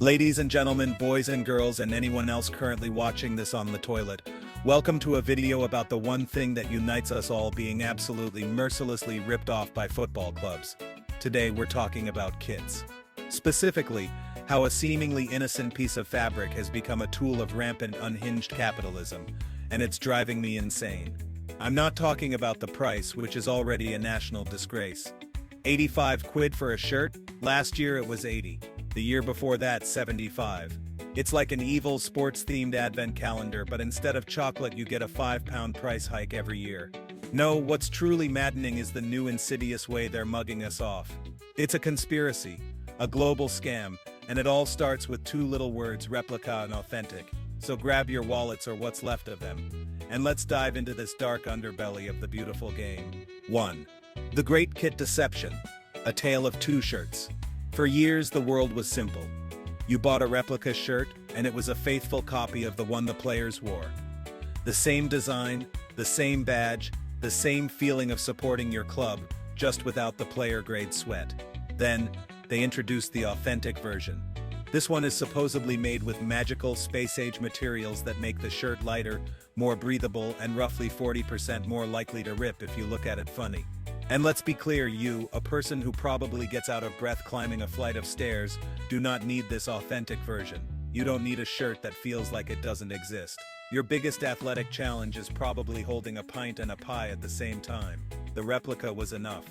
Ladies and gentlemen, boys and girls, and anyone else currently watching this on the toilet, welcome to a video about the one thing that unites us all being absolutely mercilessly ripped off by football clubs. Today we're talking about kits. Specifically, how a seemingly innocent piece of fabric has become a tool of rampant unhinged capitalism, and it's driving me insane. I'm not talking about the price, which is already a national disgrace. 85 quid for a shirt? Last year it was 80. The year before that, 75. It's like an evil sports-themed advent calendar, but instead of chocolate you get a £5 price hike every year. No, what's truly maddening is the new insidious way they're mugging us off. It's a conspiracy, a global scam, and it all starts with two little words: replica and authentic. So grab your wallets or what's left of them, and let's dive into this dark underbelly of the beautiful game. 1. The Great Kit Deception. A tale of two shirts. For years the world was simple. You bought a replica shirt, and it was a faithful copy of the one the players wore. The same design, the same badge, the same feeling of supporting your club, just without the player-grade sweat. Then, they introduced the authentic version. This one is supposedly made with magical space-age materials that make the shirt lighter, more breathable, and roughly 40% more likely to rip if you look at it funny. And let's be clear, you, a person who probably gets out of breath climbing a flight of stairs, do not need this authentic version. You don't need a shirt that feels like it doesn't exist. Your biggest athletic challenge is probably holding a pint and a pie at the same time. The replica was enough.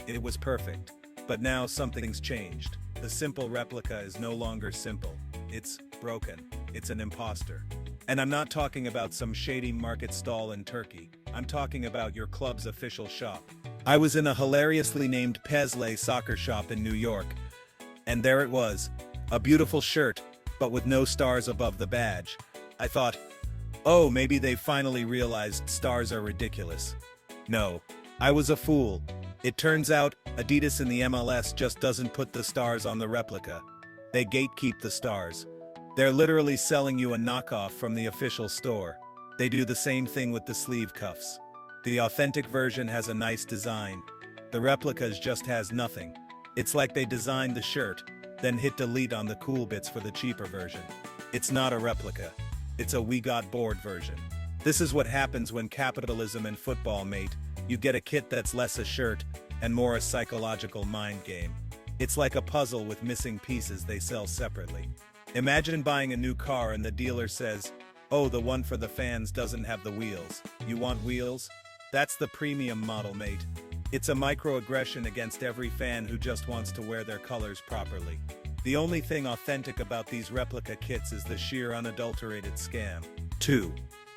It was perfect. But now something's changed. The simple replica is no longer simple. It's broken. It's an imposter. And I'm not talking about some shady market stall in Turkey. I'm talking about your club's official shop. I was in a hilariously named Paisley soccer shop in New York, and there it was, a beautiful shirt, but with no stars above the badge. I thought, oh, maybe they finally realized stars are ridiculous. No, I was a fool. It turns out, Adidas in the MLS just doesn't put the stars on the replica. They gatekeep the stars. They're literally selling you a knockoff from the official store. They do the same thing with the sleeve cuffs. The authentic version has a nice design. The replicas just has nothing. It's like they designed the shirt, then hit delete on the cool bits for the cheaper version. It's not a replica. It's a we got bored version. This is what happens when capitalism and football mate. You get a kit that's less a shirt and more a psychological mind game. It's like a puzzle with missing pieces they sell separately. Imagine buying a new car and the dealer says, oh, the one for the fans doesn't have the wheels. You want wheels? That's the premium model, mate. It's a microaggression against every fan who just wants to wear their colors properly. The only thing authentic about these replica kits is the sheer unadulterated scam. 2.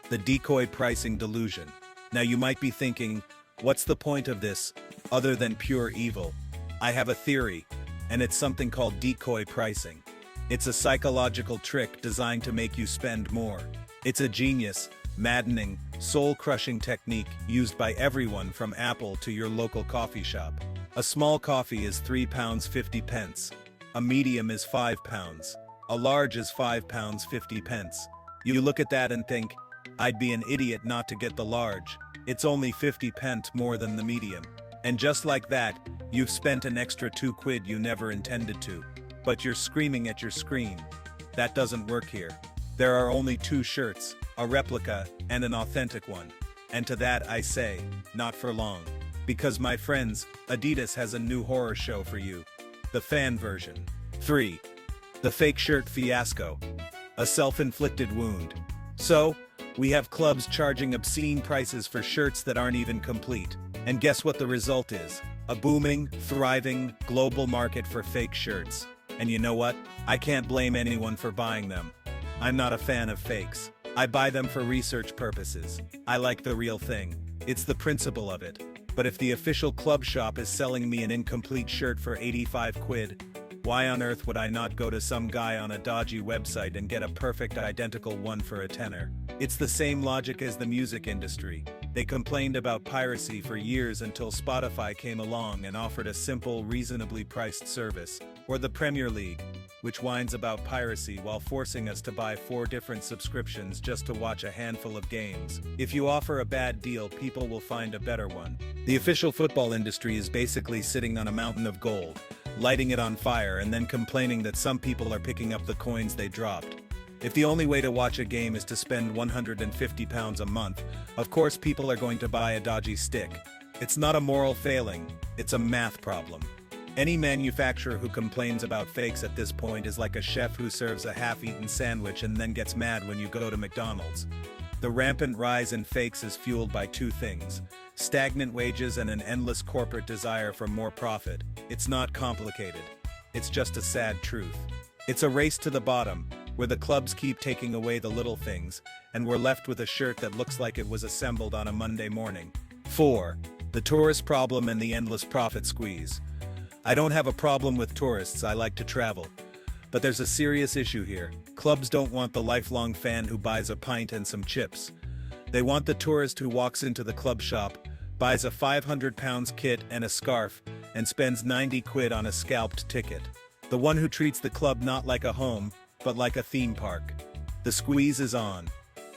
The decoy pricing delusion. Now you might be thinking, what's the point of this, other than pure evil? I have a theory, and it's something called decoy pricing. It's a psychological trick designed to make you spend more. It's a genius, maddening, soul-crushing technique used by everyone from Apple to your local coffee shop. A small coffee is £3.50. A medium is £5. A large is £5.50. You look at that and think, I'd be an idiot not to get the large. It's only 50 pence more than the medium. And just like that, you've spent an extra 2 quid you never intended to. But you're screaming at your screen. That doesn't work here. There are only two shirts, a replica and an authentic one. And to that I say, not for long. Because my friends, Adidas has a new horror show for you. The fan version. 3. The fake shirt fiasco. A self-inflicted wound. So, we have clubs charging obscene prices for shirts that aren't even complete. And guess what the result is? A booming, thriving, global market for fake shirts. And you know what? I can't blame anyone for buying them. I'm not a fan of fakes. I buy them for research purposes. I like the real thing. It's the principle of it. But if the official club shop is selling me an incomplete shirt for 85 quid, why on earth would I not go to some guy on a dodgy website and get a perfect identical one for a tenner? It's the same logic as the music industry. They complained about piracy for years until Spotify came along and offered a simple, reasonably priced service. Or the Premier League, which whines about piracy while forcing us to buy 4 different subscriptions just to watch a handful of games. If you offer a bad deal, people will find a better one. The official football industry is basically sitting on a mountain of gold, lighting it on fire and then complaining that some people are picking up the coins they dropped. If the only way to watch a game is to spend £150 a month, of course people are going to buy a dodgy stick. It's not a moral failing, it's a math problem. Any manufacturer who complains about fakes at this point is like a chef who serves a half-eaten sandwich and then gets mad when you go to McDonald's. The rampant rise in fakes is fueled by two things: stagnant wages and an endless corporate desire for more profit. It's not complicated. It's just a sad truth. It's a race to the bottom, where the clubs keep taking away the little things, and we're left with a shirt that looks like it was assembled on a Monday morning. 4. The tourist problem and the endless profit squeeze. I don't have a problem with tourists, I like to travel. But there's a serious issue here. Clubs don't want the lifelong fan who buys a pint and some chips. They want the tourist who walks into the club shop, buys a £500 kit and a scarf, and spends 90 quid on a scalped ticket. The one who treats the club not like a home, but like a theme park. The squeeze is on.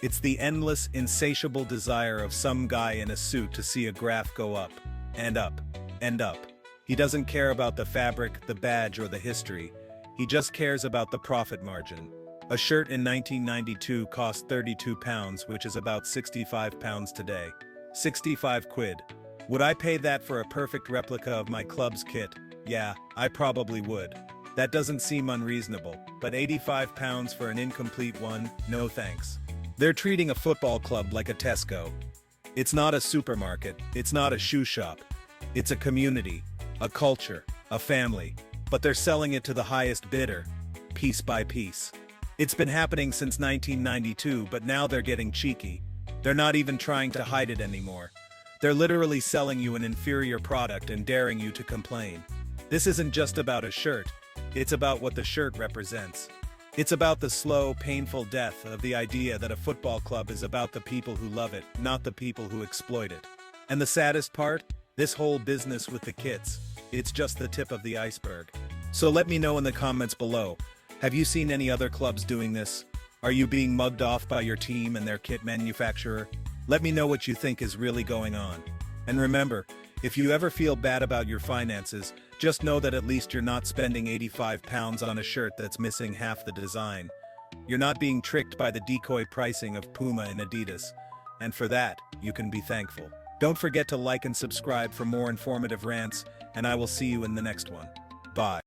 It's the endless, insatiable desire of some guy in a suit to see a graph go up, and up, and up. He doesn't care about the fabric, the badge, or the history. He just cares about the profit margin. A shirt in 1992 cost £32, which is about £65 today. 65 quid. Would I pay that for a perfect replica of my club's kit? Yeah, I probably would. That doesn't seem unreasonable, but £85 for an incomplete one? No thanks. They're treating a football club like a Tesco. It's not a supermarket, it's not a shoe shop. It's a community, a culture, a family. But they're selling it to the highest bidder, piece by piece. It's been happening since 1992, but now they're getting cheeky. They're not even trying to hide it anymore. They're literally selling you an inferior product and daring you to complain. This isn't just about a shirt. It's about what the shirt represents. It's about the slow, painful death of the idea that a football club is about the people who love it, not the people who exploit it. And the saddest part? This whole business with the kits. It's just the tip of the iceberg. So let me know in the comments below. Have you seen any other clubs doing this? Are you being mugged off by your team and their kit manufacturer? Let me know what you think is really going on. And remember, if you ever feel bad about your finances, just know that at least you're not spending £85 on a shirt that's missing half the design. You're not being tricked by the decoy pricing of Puma and Adidas. And for that, you can be thankful. Don't forget to like and subscribe for more informative rants, and I will see you in the next one. Bye.